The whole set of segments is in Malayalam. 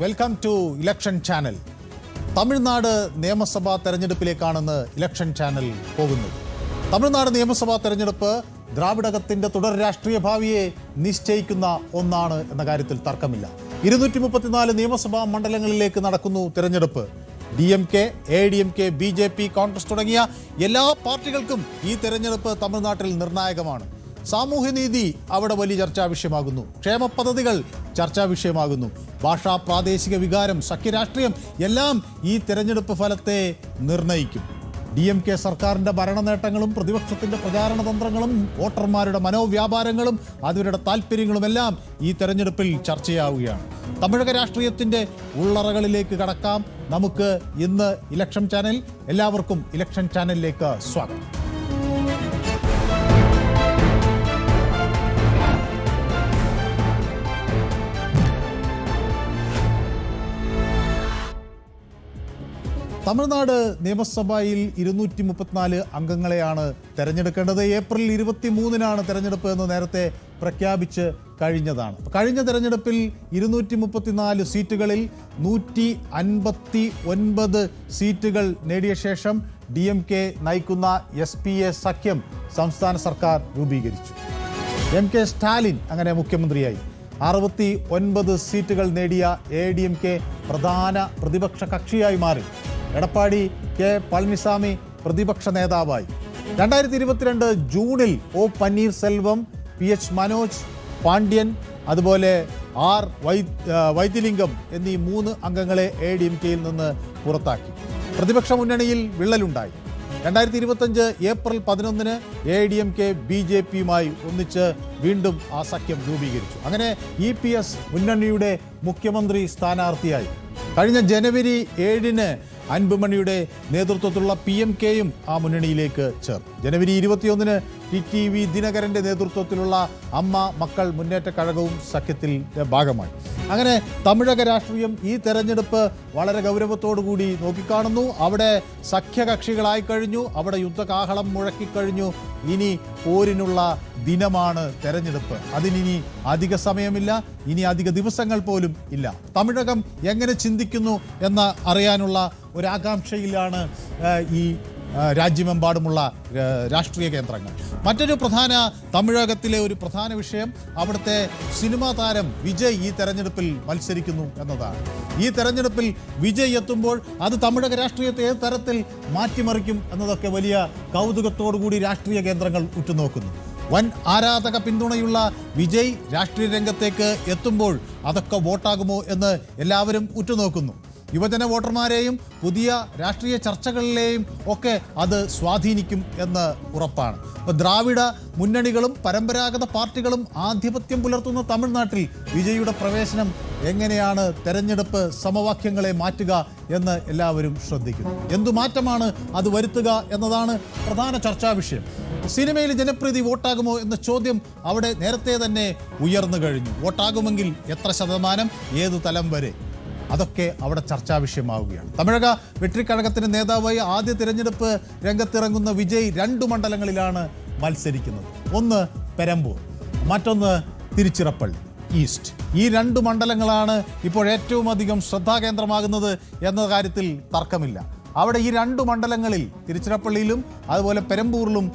Welcome to election channel. Tamil Nadu നിയമസഭാ തെരഞ്ഞെടുപ്പിലേക്കാണെന്ന് ഇലക്ഷൻ ചാനൽ പോകുന്നത്. തമിഴ്നാട് നിയമസഭാ തെരഞ്ഞെടുപ്പ് ദ്രാവിഡകത്തിന്റെ തുടർ രാഷ്ട്രീയ ഭാവിയെ നിശ്ചയിക്കുന്ന ഒന്നാണ് എന്ന കാര്യത്തിൽ തർക്കമില്ല. 234 നിയമസഭാ മണ്ഡലങ്ങളിലേക്ക് നടക്കുന്നു തെരഞ്ഞെടുപ്പ്. DMK, ADMK, BJP, കോൺഗ്രസ് തുടങ്ങിയ എല്ലാ പാർട്ടികൾക്കും ഈ തെരഞ്ഞെടുപ്പ് തമിഴ്നാട്ടിൽ നിർണായകമാണ്. സാമൂഹ്യനീതി അവിടെ വലിയ ചർച്ചാ വിഷയമാകുന്നു. ക്ഷേമ പദ്ധതികൾ ചർച്ചാ വിഷയമാകുന്നു. ഭാഷാ, പ്രാദേശിക വികാരം, സഖ്യരാഷ്ട്രീയം എല്ലാം ഈ തെരഞ്ഞെടുപ്പ് ഫലത്തെ നിർണയിക്കും. DMK സർക്കാരിൻ്റെ ഭരണ നേട്ടങ്ങളും പ്രതിപക്ഷത്തിൻ്റെ പ്രചാരണ തന്ത്രങ്ങളും വോട്ടർമാരുടെ മനോവ്യാപാരങ്ങളും അവരുടെ താല്പര്യങ്ങളുമെല്ലാം ഈ തെരഞ്ഞെടുപ്പിൽ ചർച്ചയാവുകയാണ്. തമിഴക രാഷ്ട്രീയത്തിൻ്റെ ഉള്ളറകളിലേക്ക് കടക്കാം. നമുക്ക് ഇന്ന് ഇലക്ഷൻ ചാനൽ. എല്ലാവർക്കും ഇലക്ഷൻ ചാനലിലേക്ക് സ്വാഗതം. തമിഴ്നാട് നിയമസഭയിൽ 234 അംഗങ്ങളെയാണ് തെരഞ്ഞെടുക്കേണ്ടത്. ഏപ്രിൽ 23-നാണ് തെരഞ്ഞെടുപ്പ് എന്ന് നേരത്തെ പ്രഖ്യാപിച്ച് കഴിഞ്ഞതാണ്. കഴിഞ്ഞ തെരഞ്ഞെടുപ്പിൽ 234 സീറ്റുകളിൽ 159 സീറ്റുകൾ നേടിയ ശേഷം DMK നയിക്കുന്ന SPA സഖ്യം സംസ്ഥാന സർക്കാർ രൂപീകരിച്ചു. MK സ്റ്റാലിൻ അങ്ങനെ മുഖ്യമന്ത്രിയായി. 69 സീറ്റുകൾ നേടിയ ADMK പ്രധാന പ്രതിപക്ഷ കക്ഷിയായി മാറി. എടപ്പാടി K പളനിസ്വാമി പ്രതിപക്ഷ നേതാവായി. 2022 ജൂണിൽ O പന്നീർസെൽവം, PH മനോജ് പാണ്ഡ്യൻ, അതുപോലെ R വൈദ്യലിംഗം എന്നീ 3 അംഗങ്ങളെ ADMKയിൽ നിന്ന് പുറത്താക്കി. പ്രതിപക്ഷ മുന്നണിയിൽ വിള്ളലുണ്ടായി. 2025 ഏപ്രിൽ 11-ന് ADMK BJPയുമായി ഒന്നിച്ച് വീണ്ടും ആ സഖ്യം രൂപീകരിച്ചു. അങ്ങനെ EPS മുന്നണിയുടെ മുഖ്യമന്ത്രി സ്ഥാനാർത്ഥിയായി. കഴിഞ്ഞ ജനുവരി 7-ന് അൻപുമണിയുടെ നേതൃത്വത്തിലുള്ള PMKയും ആ മുന്നണിയിലേക്ക് ചേർന്നു. ജനുവരി 21-ന് TTV ദിനകരൻ്റെ നേതൃത്വത്തിലുള്ള അമ്മ മക്കൾ മുന്നേറ്റ കഴകവും സഖ്യത്തിൻ്റെ ഭാഗമായി. അങ്ങനെ തമിഴക രാഷ്ട്രീയം ഈ തെരഞ്ഞെടുപ്പ് വളരെ ഗൗരവത്തോടുകൂടി നോക്കിക്കാണുന്നു. അവിടെ സഖ്യകക്ഷികളായി കഴിഞ്ഞു. അവിടെ യുദ്ധകാഹളം മുഴക്കിക്കഴിഞ്ഞു. ഇനി പോരിനുള്ള ദിനമാണ് തെരഞ്ഞെടുപ്പ്. അതിനി അധിക സമയമില്ല. ഇനി അധിക ദിവസങ്ങൾ പോലും ഇല്ല. തമിഴകം എങ്ങനെ ചിന്തിക്കുന്നു എന്ന് അറിയാനുള്ള ഒരാകാംക്ഷയിലാണ് ഈ രാജ്യമെമ്പാടുമുള്ള രാഷ്ട്രീയ കേന്ദ്രങ്ങൾ. മറ്റൊരു പ്രധാന തമിഴകത്തിലെ ഒരു പ്രധാന വിഷയം അവിടുത്തെ സിനിമാ താരം വിജയ് ഈ തെരഞ്ഞെടുപ്പിൽ മത്സരിക്കുന്നു എന്നതാണ്. ഈ തെരഞ്ഞെടുപ്പിൽ വിജയ് എത്തുമ്പോൾ അത് തമിഴക രാഷ്ട്രീയത്തെ ഏത് തരത്തിൽ മാറ്റിമറിക്കും എന്നതൊക്കെ വലിയ കൗതുകത്തോടുകൂടി രാഷ്ട്രീയ കേന്ദ്രങ്ങൾ ഉറ്റുനോക്കുന്നു. വൻ ആരാധക പിന്തുണയുള്ള വിജയ് രാഷ്ട്രീയ രംഗത്തേക്ക് എത്തുമ്പോൾ അതൊക്കെ വോട്ടാകുമോ എന്ന് എല്ലാവരും ഉറ്റുനോക്കുന്നു. യുവജന വോട്ടർമാരെയും പുതിയ രാഷ്ട്രീയ ചർച്ചകളിലെയും ഒക്കെ അത് സ്വാധീനിക്കും എന്ന് ഉറപ്പാണ്. ഇപ്പോൾ ദ്രാവിഡ മുന്നണികളും പരമ്പരാഗത പാർട്ടികളും ആധിപത്യം പുലർത്തുന്ന തമിഴ്നാട്ടിൽ വിജയിയുടെ പ്രവേശനം എങ്ങനെയാണ് തെരഞ്ഞെടുപ്പ് സമവാക്യങ്ങളെ മാറ്റുക എന്ന് എല്ലാവരും ശ്രദ്ധിക്കുന്നു. എന്തു മാറ്റമാണ് അത് വരുത്തുക എന്നതാണ് പ്രധാന ചർച്ചാ വിഷയം. സിനിമയിൽ ജനപ്രീതി വോട്ടാകുമോ എന്ന ചോദ്യം അവിടെ നേരത്തെ തന്നെ ഉയർന്നു കഴിഞ്ഞു. വോട്ടാകുമെങ്കിൽ എത്ര ശതമാനം, ഏതു തലം വരെ, അതൊക്കെ അവിടെ ചർച്ചാ വിഷയമാവുകയാണ്. തമിഴക വെട്രിക്കഴകത്തിൻ്റെ നേതാവായി ആദ്യ തിരഞ്ഞെടുപ്പ് രംഗത്തിറങ്ങുന്ന വിജയ് 2 മണ്ഡലങ്ങളിലാണ് മത്സരിക്കുന്നത്. ഒന്ന് പെരമ്പൂർ, മറ്റൊന്ന് തിരുച്ചിറപ്പള്ളി ഈസ്റ്റ്. ഈ 2 മണ്ഡലങ്ങളാണ് ഇപ്പോൾ ഏറ്റവും അധികം ശ്രദ്ധാകേന്ദ്രമാകുന്നത് എന്ന കാര്യത്തിൽ തർക്കമില്ല. അവിടെ ഈ 2 മണ്ഡലങ്ങളിൽ തിരുച്ചിറപ്പള്ളിയിലും അതുപോലെ പെരമ്പൂരിലും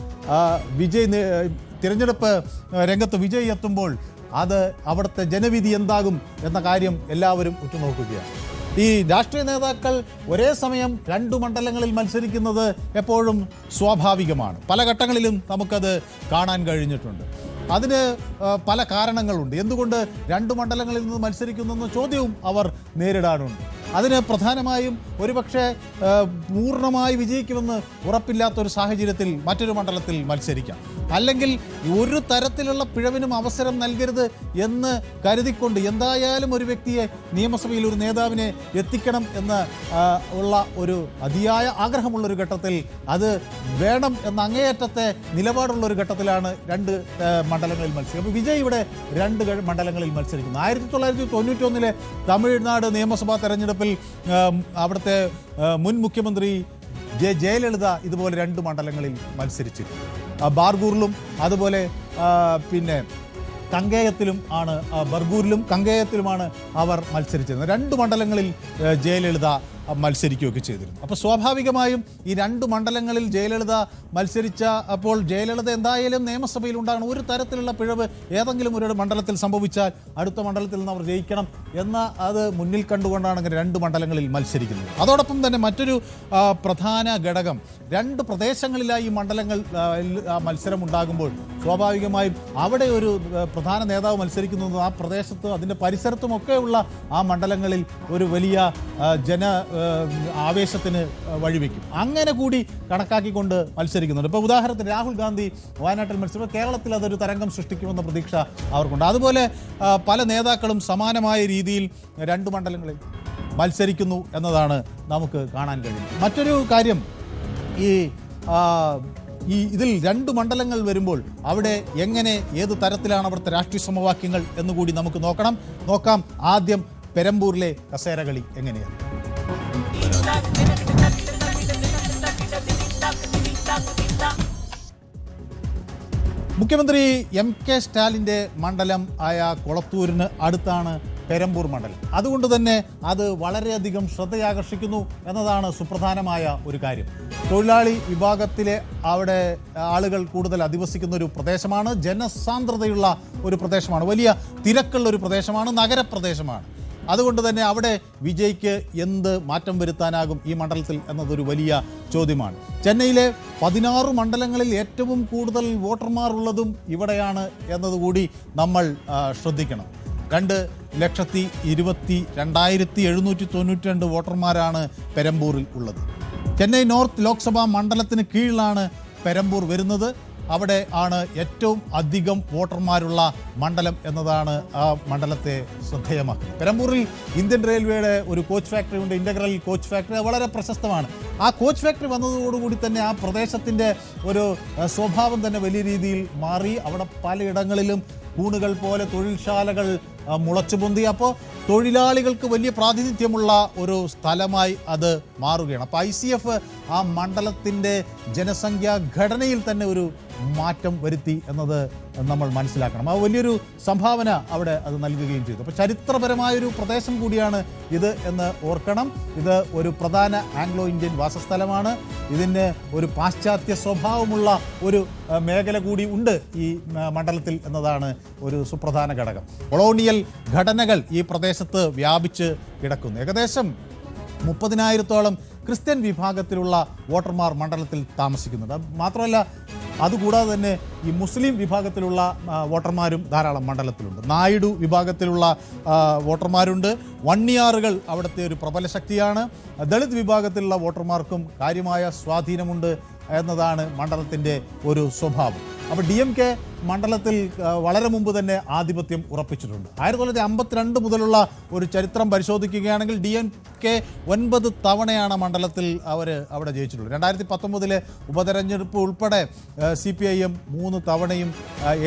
തിരഞ്ഞെടുപ്പ് രംഗത്ത് വിജയ് എത്തുമ്പോൾ അത് അവിടുത്തെ ജനവിധി എന്താകും എന്ന കാര്യം എല്ലാവരും ഉറ്റുനോക്കുകയാണ്. ഈ രാഷ്ട്രീയ നേതാക്കൾ ഒരേ സമയം 2 മണ്ഡലങ്ങളിൽ മത്സരിക്കുന്നത് എപ്പോഴും സ്വാഭാവികമാണ്. പല ഘട്ടങ്ങളിലും നമുക്കത് കാണാൻ കഴിഞ്ഞിട്ടുണ്ട്. അതിന് പല കാരണങ്ങളുണ്ട്. എന്തുകൊണ്ട് 2 മണ്ഡലങ്ങളിൽ നിന്ന് മത്സരിക്കുന്നെന്ന ചോദ്യവും അവർ നേരിടാറുണ്ട്. അതിന് പ്രധാനമായും ഒരുപക്ഷെ പൂർണ്ണമായി വിജയിക്കുമെന്ന് ഉറപ്പില്ലാത്തൊരു സാഹചര്യത്തിൽ മറ്റൊരു മണ്ഡലത്തിൽ മത്സരിക്കാം. അല്ലെങ്കിൽ ഒരു തരത്തിലുള്ള പിഴവിനും അവസരം നൽകരുത് എന്ന് കരുതിക്കൊണ്ട് എന്തായാലും ഒരു വ്യക്തിയെ നിയമസഭയിൽ ഒരു നേതാവിനെ എത്തിക്കണം എന്ന് ഉള്ള ഒരു അതിയായ ആഗ്രഹമുള്ളൊരു ഘട്ടത്തിൽ അത് വേണം എന്ന അങ്ങേയറ്റത്തെ നിലപാടുള്ളൊരു ഘട്ടത്തിലാണ് 2 മണ്ഡലങ്ങളിൽ മത്സരിക്കും. അപ്പോൾ വിജയ് ഇവിടെ 2 മണ്ഡലങ്ങളിൽ മത്സരിക്കുന്നു. 1991 തമിഴ്നാട് നിയമസഭാ തെരഞ്ഞെടുപ്പിൽ അവിടുത്തെ മുൻ മുഖ്യമന്ത്രി ജയലളിത ഇതുപോലെ 2 മണ്ഡലങ്ങളിൽ മത്സരിച്ചിരുന്നു. ബാർഗൂറിലും അതുപോലെ കങ്കേയത്തിലും ആണ് ബർഗൂരിലും കങ്കേയത്തിലുമാണ് അവർ മത്സരിച്ചിരുന്നത്. 2 മണ്ഡലങ്ങളിൽ ജയലളിത മത്സരിക്കുകയൊക്കെ ചെയ്തിരുന്നു. അപ്പോൾ സ്വാഭാവികമായും ഈ 2 മണ്ഡലങ്ങളിൽ ജയലളിത മത്സരിച്ച അപ്പോൾ ജയലളിത എന്തായാലും നിയമസഭയിൽ ഉണ്ടാകണം. ഒരു തരത്തിലുള്ള പിഴവ് ഏതെങ്കിലും ഒരു മണ്ഡലത്തിൽ സംഭവിച്ചാൽ അടുത്ത മണ്ഡലത്തിൽ നിന്ന് അവർ ജയിക്കണം എന്ന അത് മുന്നിൽ കണ്ടുകൊണ്ടാണ് ഇങ്ങനെ 2 മണ്ഡലങ്ങളിൽ മത്സരിക്കുന്നത്. അതോടൊപ്പം തന്നെ മറ്റൊരു പ്രധാന ഘടകം 2 പ്രദേശങ്ങളിലായി ഈ മണ്ഡലങ്ങൾ മത്സരം ഉണ്ടാകുമ്പോൾ സ്വാഭാവികമായും അവിടെ ഒരു പ്രധാന നേതാവ് മത്സരിക്കുന്നത് ആ പ്രദേശത്ത് അതിൻ്റെ പരിസരത്തുമൊക്കെയുള്ള ആ മണ്ഡലങ്ങളിൽ ഒരു വലിയ ആവേശത്തിന് വഴിവെക്കും. അങ്ങനെ കൂടി കണക്കാക്കിക്കൊണ്ട് മത്സരിക്കുന്നുണ്ട്. ഇപ്പോൾ ഉദാഹരണത്തിന് രാഹുൽ ഗാന്ധി വയനാട്ടിൽ മത്സരിക്കുമ്പോൾ കേരളത്തിൽ അതൊരു തരംഗം സൃഷ്ടിക്കുമെന്ന പ്രതീക്ഷ അവർക്കുണ്ട്. അതുപോലെ പല നേതാക്കളും സമാനമായ രീതിയിൽ 2 മണ്ഡലങ്ങളിൽ മത്സരിക്കുന്നു എന്നതാണ് നമുക്ക് കാണാൻ കഴിയുന്നത്. മറ്റൊരു കാര്യം ഇതിൽ 2 മണ്ഡലങ്ങൾ വരുമ്പോൾ അവിടെ എങ്ങനെ ഏത് തരത്തിലാണ് അവിടുത്തെ രാഷ്ട്രീയ സമവാക്യങ്ങൾ എന്നുകൂടി നമുക്ക് നോക്കാം. ആദ്യം പെരമ്പൂരിലെ കസേരകളി എങ്ങനെയാണ്? മുഖ്യമന്ത്രി MK സ്റ്റാലിൻ്റെ മണ്ഡലം ആയ കൊളത്തൂരിന് അടുത്താണ് പെരമ്പൂർ മണ്ഡലം. അതുകൊണ്ട് തന്നെ അത് വളരെയധികം ശ്രദ്ധയാകർഷിക്കുന്നു എന്നതാണ് സുപ്രധാനമായ ഒരു കാര്യം. തൊഴിലാളി വിഭാഗത്തിലെ അവിടെ ആളുകൾ കൂടുതൽ അധിവസിക്കുന്ന ഒരു പ്രദേശമാണ്, ജനസാന്ദ്രതയുള്ള ഒരു പ്രദേശമാണ്, വലിയ തിരക്കുള്ള ഒരു പ്രദേശമാണ്, നഗരപ്രദേശമാണ്. അതുകൊണ്ട് തന്നെ അവിടെ വിജയ്ക്ക് എന്ത് മാറ്റം വരുത്താനാകും ഈ മണ്ഡലത്തിൽ എന്നതൊരു വലിയ ചോദ്യമാണ്. ചെന്നൈയിലെ 16 മണ്ഡലങ്ങളിൽ ഏറ്റവും കൂടുതൽ വോട്ടർമാർ ഉള്ളതും ഇവിടെയാണ് എന്നതുകൂടി നമ്മൾ ശ്രദ്ധിക്കണം. 2,22,792 വോട്ടർമാരാണ് പെരമ്പൂരിൽ ഉള്ളത്. ചെന്നൈ നോർത്ത് ലോക്സഭാ മണ്ഡലത്തിന് കീഴിലാണ് പെരമ്പൂർ വരുന്നത്. അവിടെ ആണ് ഏറ്റവും അധികം വോട്ടർമാരുള്ള മണ്ഡലം എന്നതാണ് ആ മണ്ഡലത്തെ ശ്രദ്ധേയമാക്കുന്നത്. പെരമ്പൂരിൽ ഇന്ത്യൻ റെയിൽവേയുടെ ഒരു കോച്ച് ഫാക്ടറി ഉണ്ട്, ഇൻ്റഗ്രൽ കോച്ച് ഫാക്ടറി, വളരെ പ്രശസ്തമാണ്. ആ കോച്ച് ഫാക്ടറി വന്നതോടുകൂടി തന്നെ ആ പ്രദേശത്തിൻ്റെ ഒരു സ്വഭാവം തന്നെ വലിയ രീതിയിൽ മാറി. അവിടെ പലയിടങ്ങളിലും കൂണുകൾ പോലെ തൊഴിൽശാലകൾ മുളച്ചുപൊന്തി. അപ്പോൾ തൊഴിലാളികൾക്ക് വലിയ പ്രാതിനിധ്യമുള്ള ഒരു സ്ഥലമായി അത് മാറുകയാണ്. അപ്പോൾ ICF ആ മണ്ഡലത്തിൻ്റെ ജനസംഖ്യാ ഘടനയിൽ തന്നെ ഒരു മാറ്റം വരുത്തി എന്നത് നമ്മൾ മനസ്സിലാക്കണം. ആ വലിയൊരു സംഭാവന അവിടെ അത് നൽകുകയും ചെയ്തു. അപ്പോൾ ചരിത്രപരമായൊരു പ്രദേശം കൂടിയാണ് ഇത് എന്ന് ഓർക്കണം. ഇത് ഒരു പ്രധാന ആംഗ്ലോ ഇന്ത്യൻ വാസസ്ഥലമാണ്. ഇതിന് ഒരു പാശ്ചാത്യ സ്വഭാവമുള്ള ഒരു മേഖല കൂടി ഉണ്ട് ഈ മണ്ഡലത്തിൽ എന്നതാണ് ഒരു സുപ്രധാന ഘടകം. കൊളോണിയൽ ഘടനകൾ ഈ പ്രദേശത്ത് വ്യാപിച്ച് കിടക്കുന്നു. ഏകദേശം 30,000-ഓളം ക്രിസ്ത്യൻ വിഭാഗത്തിലുള്ള വോട്ടർമാർ മണ്ഡലത്തിൽ താമസിക്കുന്നുണ്ട്. മാത്രമല്ല അതുകൂടാതെ തന്നെ ഈ മുസ്ലിം വിഭാഗത്തിലുള്ള വോട്ടർമാരും ധാരാളം മണ്ഡലത്തിലുണ്ട്. നായിഡു വിഭാഗത്തിലുള്ള വോട്ടർമാരുണ്ട്. വണ്ണിയാറുകൾ അവിടുത്തെ ഒരു പ്രബല ശക്തിയാണ്. ദളിത് വിഭാഗത്തിലുള്ള വോട്ടർമാർക്കും കാര്യമായ സ്വാധീനമുണ്ട് എന്നതാണ് മണ്ഡലത്തിൻ്റെ ഒരു സ്വഭാവം. അപ്പോൾ DMK മണ്ഡലത്തിൽ വളരെ മുമ്പ് തന്നെ ആധിപത്യം ഉറപ്പിച്ചിട്ടുണ്ട്. 1952 മുതലുള്ള ഒരു ചരിത്രം പരിശോധിക്കുകയാണെങ്കിൽ DMK 9 തവണയാണ് മണ്ഡലത്തിൽ അവിടെ ജയിച്ചിട്ടുള്ളത്. 2019 ഉപതെരഞ്ഞെടുപ്പ് ഉൾപ്പെടെ CPIM 3 തവണയും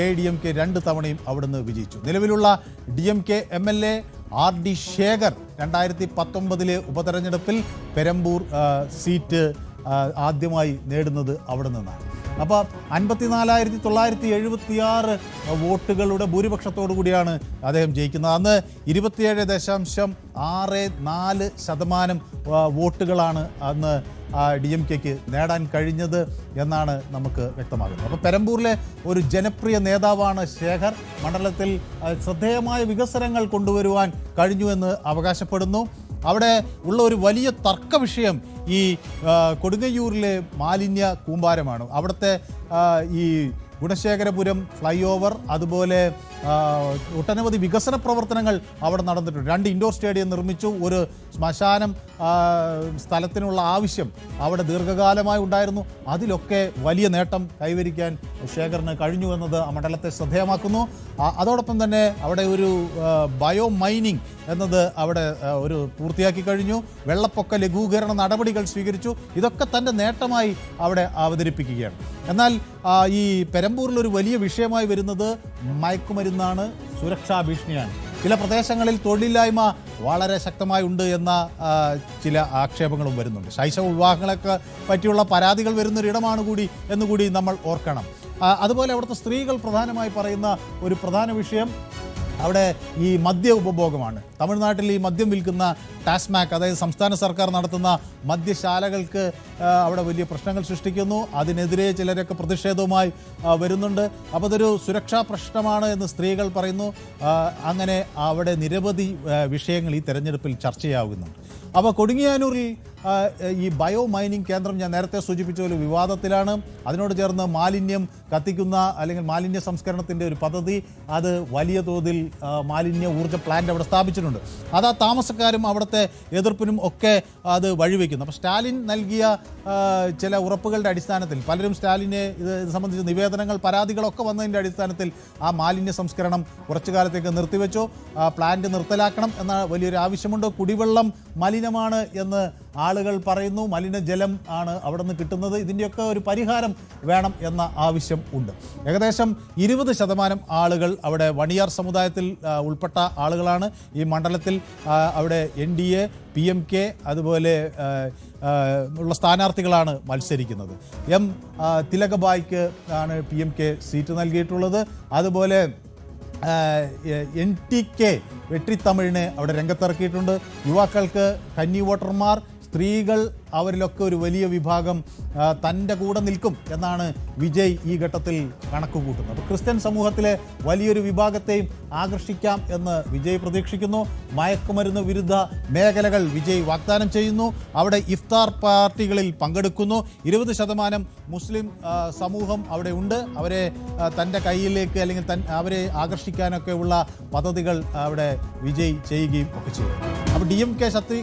AIDMK 2 തവണയും അവിടുന്ന് വിജയിച്ചു. നിലവിലുള്ള DMK MLA RD ശേഖർ 2019 ഉപതെരഞ്ഞെടുപ്പിൽ പെരമ്പൂർ സീറ്റ് ആദ്യമായി നേടുന്നത് അവിടെ നിന്നാണ്. അപ്പോൾ 54,976 വോട്ടുകളുടെ ഭൂരിപക്ഷത്തോടു കൂടിയാണ് അദ്ദേഹം ജയിക്കുന്നത്. അന്ന് 27.64% വോട്ടുകളാണ് അന്ന് DMKക്ക് നേടാൻ കഴിഞ്ഞത് എന്നാണ് നമുക്ക് വ്യക്തമാകുന്നത്. അപ്പോൾ പെരമ്പൂരിലെ ഒരു ജനപ്രിയ നേതാവാണ് ശേഖർ. മണ്ഡലത്തിൽ ശ്രദ്ധേയമായ വികസനങ്ങൾ കൊണ്ടുവരുവാൻ കഴിഞ്ഞുവെന്ന് അവകാശപ്പെടുന്നു. അവിടെ ഉള്ള ഒരു വലിയ തർക്ക വിഷയം ഈ കൊടുങ്ങല്ലൂരിലെ മാലിന്യ കൂമ്പാരമാണ്. അവിടുത്തെ ഈ ഗുണശേഖരപുരം ഫ്ലൈ ഓവർ, അതുപോലെ ഒട്ടനവധി വികസന പ്രവർത്തനങ്ങൾ അവിടെ നടന്നിട്ടുണ്ട്. 2 ഇൻഡോർ സ്റ്റേഡിയം നിർമ്മിച്ചു. ഒരു ശ്മശാനം സ്ഥലത്തിനുള്ള ആവശ്യം അവിടെ ദീർഘകാലമായി ഉണ്ടായിരുന്നു. അതിലൊക്കെ വലിയ നേട്ടം കൈവരിക്കാൻ ശേഖറിന് കഴിഞ്ഞു എന്നത് ആ മണ്ഡലത്തെ ശ്രദ്ധേയമാക്കുന്നു. അതോടൊപ്പം തന്നെ അവിടെ ഒരു ബയോ മൈനിങ് എന്നത് അവിടെ ഒരു പൂർത്തിയാക്കി കഴിഞ്ഞു. വെള്ളപ്പൊക്ക ലഘൂകരണ നടപടികൾ സ്വീകരിച്ചു. ഇതൊക്കെ തൻ്റെ നേട്ടമായി അവിടെ അവതരിപ്പിക്കുകയാണ്. എന്നാൽ ഈ പെരമ്പൂരിലൊരു വലിയ വിഷയമായി വരുന്നത് മയക്കുമരുന്നാണ്, സുരക്ഷാ ഭീഷണിയാണ്. ചില പ്രദേശങ്ങളിൽ തൊഴിലില്ലായ്മ വളരെ ശക്തമായി ഉണ്ട് എന്ന ചില ആക്ഷേപങ്ങളും വരുന്നുണ്ട്. ശൈശവ വിവാഹങ്ങളൊക്കെ പറ്റിയുള്ള പരാതികൾ വരുന്നൊരിടമാണ് എന്നുകൂടി നമ്മൾ ഓർക്കണം. അതുപോലെ അവിടുത്തെ സ്ത്രീകൾ പ്രധാനമായി പറയുന്ന ഒരു പ്രധാന വിഷയം അവിടെ ഈ മദ്യ ഉപഭോഗമാണ്. തമിഴ്നാട്ടിൽ ഈ മദ്യം വിൽക്കുന്ന ടാസ്മാക്, അതായത് സംസ്ഥാന സർക്കാർ നടത്തുന്ന മദ്യശാലകൾക്ക് അവിടെ വലിയ പ്രശ്നങ്ങൾ സൃഷ്ടിക്കുന്നു. അതിനെതിരെ ചിലരൊക്കെ പ്രതിഷേധവുമായി വരുന്നുണ്ട്. അപ്പോൾ അതൊരു സുരക്ഷാ പ്രശ്നമാണ് എന്ന് സ്ത്രീകൾ പറയുന്നു. അങ്ങനെ അവിടെ നിരവധി വിഷയങ്ങൾ ഈ തെരഞ്ഞെടുപ്പിൽ ചർച്ചയാകുന്നുണ്ട്. അപ്പോൾ കൊടുങ്ങിയാനൂരിൽ ഈ ബയോ മൈനിങ് കേന്ദ്രം ഞാൻ നേരത്തെ സൂചിപ്പിച്ച ഒരു വിവാദത്തിലാണ്. അതിനോട് ചേർന്ന് മാലിന്യം കത്തിക്കുന്ന അല്ലെങ്കിൽ മാലിന്യ സംസ്കരണത്തിൻ്റെ ഒരു പദ്ധതി, അത് വലിയ തോതിൽ മാലിന്യ ഊർജ്ജ പ്ലാന്റ് അവിടെ സ്ഥാപിച്ചിട്ടുണ്ട്. അത് ആ താമസക്കാരും അവിടുത്തെ എതിർപ്പിനും ഒക്കെ അത് വഴിവെക്കുന്നു. അപ്പോൾ സ്റ്റാലിൻ നൽകിയ ചില ഉറപ്പുകളുടെ അടിസ്ഥാനത്തിൽ പലരും സ്റ്റാലിനെ ഇത് സംബന്ധിച്ച് നിവേദനങ്ങൾ, പരാതികളൊക്കെ വന്നതിൻ്റെ അടിസ്ഥാനത്തിൽ ആ മാലിന്യ സംസ്കരണം കുറച്ചു കാലത്തേക്ക് നിർത്തിവെച്ചു. പ്ലാന്റ് നിർത്തലാക്കണം എന്ന വലിയൊരു ആവശ്യമുണ്ട്. കുടിവെള്ളം മലിനമാണ് എന്ന് ആളുകൾ പറയുന്നു. മലിനജലം ആണ് അവിടെ നിന്ന് കിട്ടുന്നത്. ഇതിൻ്റെയൊക്കെ ഒരു പരിഹാരം വേണം എന്ന ആവശ്യം ഉണ്ട്. ഏകദേശം 20% ആളുകൾ അവിടെ വണിയാർ സമുദായത്തിൽ ഉൾപ്പെട്ട ആളുകളാണ് ഈ മണ്ഡലത്തിൽ. അവിടെ NDA, PMK അതുപോലെ ഉള്ള സ്ഥാനാർത്ഥികളാണ് മത്സരിക്കുന്നത്. തിലകബായിക്ക് ആണ് PMK സീറ്റ് നൽകിയിട്ടുള്ളത്. അതുപോലെ NTK വെട്രിത്തമിഴിനെ അവിടെ രംഗത്തിറക്കിയിട്ടുണ്ട്. യുവാക്കൾക്ക് കന്നി വോട്ടർമാർ, സ്ത്രീകൾ, അവരിലൊക്കെ ഒരു വലിയ വിഭാഗം തൻ്റെ കൂടെ നിൽക്കും എന്നാണ് വിജയ് ഈ ഘട്ടത്തിൽ കണക്ക് കൂട്ടുന്നത്. അപ്പോൾ ക്രിസ്ത്യൻ സമൂഹത്തിലെ വലിയൊരു വിഭാഗത്തെയും ആകർഷിക്കാം എന്ന് വിജയ് പ്രതീക്ഷിക്കുന്നു. മയക്കുമരുന്ന് വിരുദ്ധ മേഖലകൾ വിജയ് വാഗ്ദാനം ചെയ്യുന്നു. അവിടെ ഇഫ്താർ പാർട്ടികളിൽ പങ്കെടുക്കുന്നു. 20% മുസ്ലിം സമൂഹം അവിടെ ഉണ്ട്. അവരെ തൻ്റെ കയ്യിലേക്ക് അല്ലെങ്കിൽ അവരെ ആകർഷിക്കാനൊക്കെ ഉള്ള പദ്ധതികൾ അവിടെ വിജയ് ചെയ്യുകയും ഒക്കെ ചെയ്യും. അപ്പോൾ DMK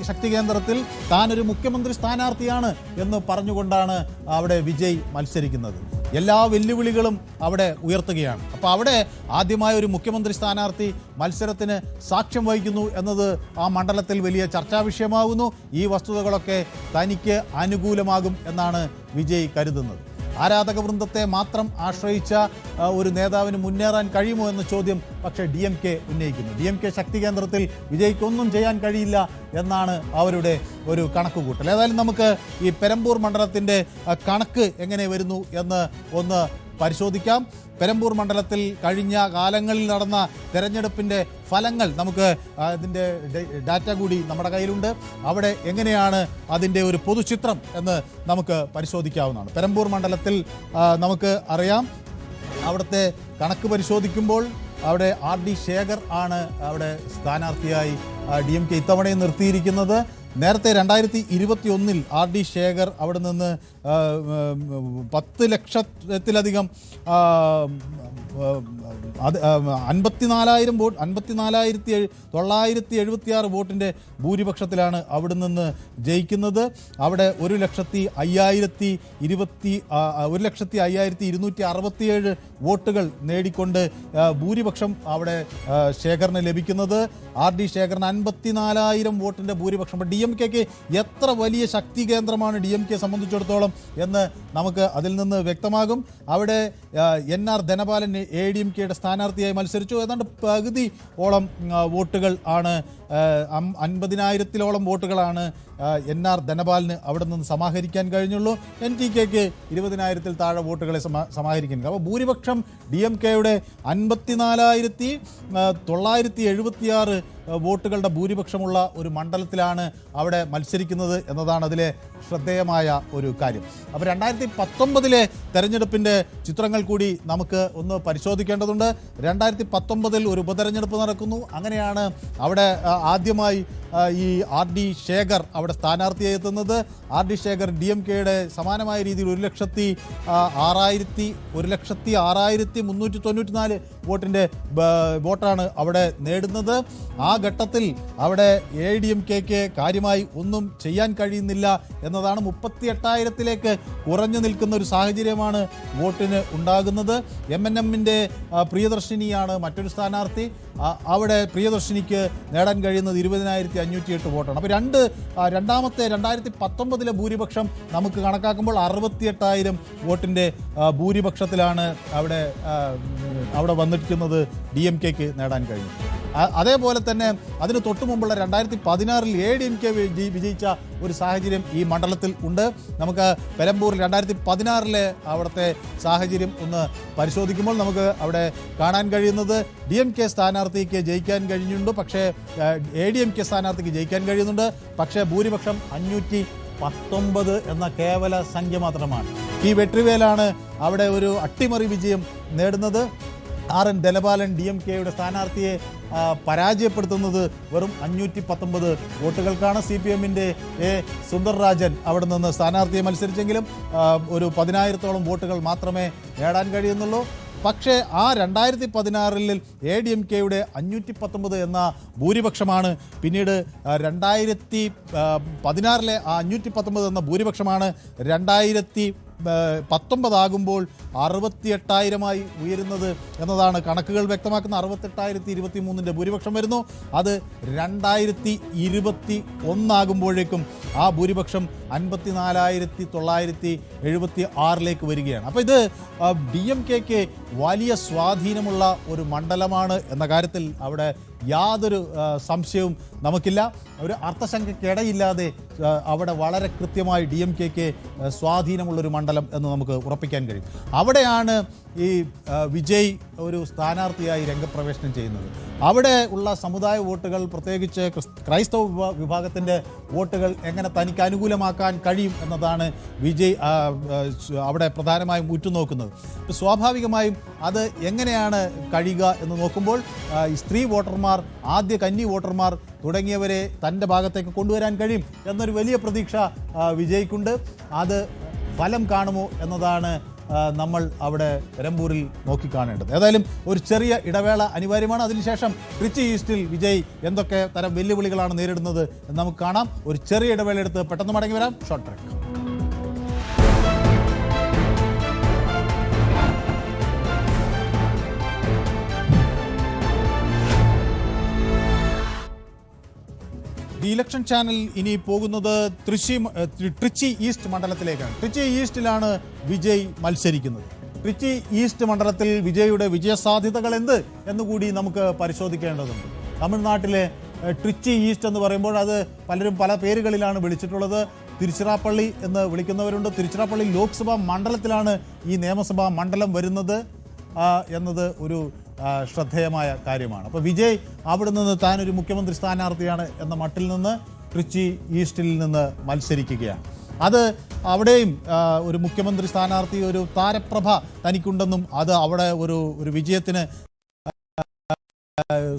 ശക്തി കേന്ദ്രത്തിൽ താനൊരു മുഖ്യമന്ത്രി സ്ഥാനാർത്ഥിയാണ് എന്ന് പറഞ്ഞുകൊണ്ടാണ് അവിടെ വിജയ് മത്സരിക്കുന്നത്. എല്ലാ വെല്ലുവിളികളും അവിടെ ഉയർത്തുകയാണ്. അപ്പോൾ അവിടെ ആദ്യമായ ഒരു മുഖ്യമന്ത്രി സ്ഥാനാർത്ഥി മത്സരത്തിന് സാക്ഷ്യം വഹിക്കുന്നു എന്നത് ആ മണ്ഡലത്തിൽ വലിയ ചർച്ചാ വിഷയമാകുന്നു. ഈ വസ്തുതകളൊക്കെ തനിക്ക് അനുകൂലമാകും എന്നാണ് വിജയ് കരുതുന്നത്. ആരാധക വൃന്ദത്തെ മാത്രം ആശ്രയിച്ച ഒരു നേതാവിന് മുന്നേറാൻ കഴിയുമോ എന്ന ചോദ്യം പക്ഷേ DMK ഉന്നയിക്കുന്നു. DMK ശക്തി കേന്ദ്രത്തിൽ വിജയ്ക്കൊന്നും ചെയ്യാൻ കഴിയില്ല എന്നാണ് അവരുടെ ഒരു കണക്കുകൂട്ടൽ. ഏതായാലും നമുക്ക് ഈ പെരമ്പൂർ മണ്ഡലത്തിൻ്റെ കണക്ക് എങ്ങനെ വരുന്നു എന്ന് ഒന്ന് പരിശോധിക്കാം. പെരമ്പൂർ മണ്ഡലത്തിൽ കഴിഞ്ഞ കാലങ്ങളിൽ നടന്ന തെരഞ്ഞെടുപ്പിൻ്റെ ഫലങ്ങൾ നമുക്ക് അതിൻ്റെ ഡാറ്റ കൂടി നമ്മുടെ കയ്യിലുണ്ട്. അവിടെ എങ്ങനെയാണ് അതിൻ്റെ ഒരു പൊതുചിത്രം എന്ന് നമുക്ക് പരിശോധിക്കാവുന്നതാണ്. പെരമ്പൂർ മണ്ഡലത്തിൽ നമുക്ക് അറിയാം, അവിടുത്തെ കണക്ക് പരിശോധിക്കുമ്പോൾ അവിടെ RD ശേഖർ ആണ് അവിടെ സ്ഥാനാർത്ഥിയായി DMK ഇത്തവണയും നിർത്തിയിരിക്കുന്നത്. നേരത്തെ 2021 RD ശേഖർ അവിടെ നിന്ന് 10 ലക്ഷത്തിലധികം 54,000 വോട്ട് 54,976 വോട്ടിൻ്റെ ഭൂരിപക്ഷത്തിലാണ് അവിടെ നിന്ന് ജയിക്കുന്നത്. അവിടെ 1,05,267 വോട്ടുകൾ നേടിക്കൊണ്ട് ഭൂരിപക്ഷം അവിടെ ശേഖറിന് ലഭിക്കുന്നത്. RD ശേഖറിന് 54,000 വോട്ടിൻ്റെ ഭൂരിപക്ഷം. DMKക്ക് എത്ര വലിയ ശക്തി കേന്ദ്രമാണ് DMK സംബന്ധിച്ചിടത്തോളം എന്ന് നമുക്ക് അതിൽ നിന്ന് വ്യക്തമാകും. അവിടെ NR ധനപാലൻ ADMKയുടെ സ്ഥാനാർത്ഥിയായി മത്സരിച്ചു. ഏതാണ്ട് പകുതിയോളം വോട്ടുകൾ ആണ്, 50,000-ഓളം വോട്ടുകളാണ് NR ധനപാലിന് അവിടെ നിന്ന് സമാഹരിക്കാൻ കഴിഞ്ഞുള്ളൂ. NTKക്ക് 20,000-ൽ താഴെ വോട്ടുകളെ സമാഹരിക്കാൻ. അപ്പോൾ ഭൂരിപക്ഷം DMKയുടെ 54,976 വോട്ടുകളുടെ ഭൂരിപക്ഷമുള്ള ഒരു മണ്ഡലത്തിലാണ് അവിടെ മത്സരിക്കുന്നത് എന്നതാണ് അതിലെ ശ്രദ്ധേയമായ ഒരു കാര്യം. അപ്പോൾ 2019 തെരഞ്ഞെടുപ്പിൻ്റെ ചിത്രങ്ങൾ കൂടി നമുക്ക് ഒന്ന് പരിശോധിക്കേണ്ടതുണ്ട്. 2019 ഒരു ഉപതെരഞ്ഞെടുപ്പ് നടക്കുന്നു. അങ്ങനെയാണ് അവിടെ ആദ്യമായി ഈ RD ശേഖർ അവിടെ സ്ഥാനാർത്ഥിയായി എത്തുന്നത്. RD ശേഖർ DMKയുടെ സമാനമായ രീതിയിൽ 1,06,394 വോട്ടിൻ്റെ വോട്ടാണ് അവിടെ നേടുന്നത്. ആ ഘട്ടത്തിൽ അവിടെ ADMKക്ക് കാര്യമായി ഒന്നും ചെയ്യാൻ കഴിയുന്നില്ല എന്നതാണ്. 38,000-ലേക്ക് കുറഞ്ഞു നിൽക്കുന്ന ഒരു സാഹചര്യമാണ് വോട്ടിന് ഉണ്ടാകുന്നത്. MNMൻ്റെ പ്രിയദർശിനിയാണ് മറ്റൊരു സ്ഥാനാർത്ഥി. അവിടെ പ്രിയദർശിനിക്ക് നേടാൻ കഴിയുന്നത് 20,508 വോട്ടാണ്. അപ്പോൾ രണ്ടാമത്തെ 2019 ഭൂരിപക്ഷം നമുക്ക് കണക്കാക്കുമ്പോൾ 68,000 വോട്ടിൻ്റെ ഭൂരിപക്ഷത്തിലാണ് അവിടെ വന്നിരിക്കുന്നത് DMKക്ക് നേടാൻ കഴിയും. അതേപോലെ തന്നെ അതിന് തൊട്ടു മുമ്പുള്ള 2016 ADMK വിജയിച്ച ഒരു സാഹചര്യം ഈ മണ്ഡലത്തിൽ ഉണ്ട്. നമുക്ക് പെരമ്പൂരിൽ 2016 അവിടുത്തെ സാഹചര്യം ഒന്ന് പരിശോധിക്കുമ്പോൾ നമുക്ക് അവിടെ കാണാൻ കഴിയുന്നത് DMK സ്ഥാനാർത്ഥിക്ക് ജയിക്കാൻ കഴിഞ്ഞിട്ടുണ്ട്, പക്ഷേ ADMK സ്ഥാനാർത്ഥിക്ക് ജയിക്കാൻ കഴിയുന്നുണ്ട്. പക്ഷേ ഭൂരിപക്ഷം 519 എന്ന കേവല സംഖ്യ മാത്രമാണ്. ഈ വെട്രിവേലാണ് അവിടെ ഒരു അട്ടിമറി വിജയം നേടുന്നത്. RN ദലപാലൻ DMKയുടെ സ്ഥാനാർത്ഥിയെ പരാജയപ്പെടുത്തുന്നത് വെറും 519 വോട്ടുകൾക്കാണ്. CPMൻ്റെ സുന്ദർരാജൻ അവിടെ നിന്ന് സ്ഥാനാർത്ഥിയെ മത്സരിച്ചെങ്കിലും ഒരു 10,000-ഓളം വോട്ടുകൾ മാത്രമേ നേടാൻ കഴിയുന്നുള്ളൂ. പക്ഷേ ആ 2016 ADMKയുടെ 519 എന്ന ഭൂരിപക്ഷമാണ് പിന്നീട് 2016 ആ 519 എന്ന ഭൂരിപക്ഷമാണ് 2019 ആകുമ്പോൾ 68,000-ആയി ഉയരുന്നത് എന്നതാണ് കണക്കുകൾ വ്യക്തമാക്കുന്ന. 68,023 ഭൂരിപക്ഷം വരുന്നു. അത് 2021 ആകുമ്പോഴേക്കും ആ ഭൂരിപക്ഷം 54,976 വരികയാണ്. അപ്പോൾ ഇത് DMKക്ക് വലിയ സ്വാധീനമുള്ള ഒരു മണ്ഡലമാണ് എന്ന കാര്യത്തിൽ അവിടെ യാതൊരു സംശയവും നമുക്കില്ല. ഒരു അർത്ഥശങ്കയ്ക്കിടയില്ലാതെ അവിടെ വളരെ കൃത്യമായി DMKക്ക് സ്വാധീനമുള്ളൊരു മണ്ഡലം എന്ന് നമുക്ക് ഉറപ്പിക്കാൻ കഴിയും. അവിടെയാണ് ഈ വിജയ് ഒരു സ്ഥാനാർത്ഥിയായി രംഗപ്രവേശനം ചെയ്യുന്നത്. അവിടെ ഉള്ള സമുദായ വോട്ടുകൾ, പ്രത്യേകിച്ച് ക്രൈസ്തവ വിഭാഗത്തിൻ്റെ വോട്ടുകൾ എങ്ങനെ തനിക്ക് അനുകൂലമാക്കാൻ കഴിയും എന്നതാണ് വിജയ് അവിടെ പ്രധാനമായും ഉറ്റുനോക്കുന്നത്. സ്വാഭാവികമായും അത് എങ്ങനെയാണ് കഴിയുക എന്ന് നോക്കുമ്പോൾ സ്ത്രീ വോട്ടർമാർ, ആദ്യ കന്നി വോട്ടർമാർ തുടങ്ങിയവരെ തൻ്റെ ഭാഗത്തേക്ക് കൊണ്ടുവരാൻ കഴിയും എന്നൊരു വലിയ പ്രതീക്ഷ വിജയ്ക്കുണ്ട്. അത് ഫലം കാണുമോ എന്നതാണ് നമ്മൾ അവിടെ പെരമ്പൂരിൽ നോക്കിക്കാണേണ്ടത്. ഏതായാലും ഒരു ചെറിയ ഇടവേള അനിവാര്യമാണ്. അതിനുശേഷം ട്രിച്ചി ഈസ്റ്റിൽ വിജയ് എന്തൊക്കെ തരം വെല്ലുവിളികളാണ് നേരിടുന്നത് എന്ന് നമുക്ക് കാണാം. ഒരു ചെറിയ ഇടവേള എടുത്ത് പെട്ടെന്ന് മടങ്ങി വരാം. Short break. ഇലക്ഷൻ ചാനൽ ഇനി പോകുന്നത് ട്രിച്ചി ഈസ്റ്റ് മണ്ഡലത്തിലേക്കാണ്. ട്രിച്ചി ഈസ്റ്റിലാണ് വിജയ് മത്സരിക്കുന്നത്. ട്രിച്ചി ഈസ്റ്റ് മണ്ഡലത്തിൽ വിജയുടെ വിജയസാധ്യതകൾ എന്ത് എന്നുകൂടി നമുക്ക് പരിശോധിക്കേണ്ടതുണ്ട്. തമിഴ്നാട്ടിലെ ട്രിച്ചി ഈസ്റ്റ് എന്ന് പറയുമ്പോൾ അത് പലരും പല പേരുകളിലാണ് വിളിച്ചിട്ടുള്ളത്. തിരുച്ചിറപ്പള്ളി എന്ന് വിളിക്കുന്നവരുണ്ട്. തിരുച്ചിറപ്പള്ളി ലോക്സഭാ മണ്ഡലത്തിലാണ് ഈ നിയമസഭാ മണ്ഡലം വരുന്നത് എന്നത് ഒരു ശ്രദ്ധേയമായ കാര്യമാണ്. അപ്പോൾ വിജയ് അവിടെ നിന്ന് താനൊരു മുഖ്യമന്ത്രി സ്ഥാനാർത്ഥിയാണ് എന്ന മട്ടിൽ നിന്ന് ട്രിച്ചി ഈസ്റ്റിൽ നിന്ന് മത്സരിക്കുകയാണ്. അത് അവിടെയും ഒരു മുഖ്യമന്ത്രി സ്ഥാനാർത്ഥി, ഒരു താരപ്രഭ തനിക്കുണ്ടെന്നും അത് അവിടെ ഒരു വിജയത്തിന്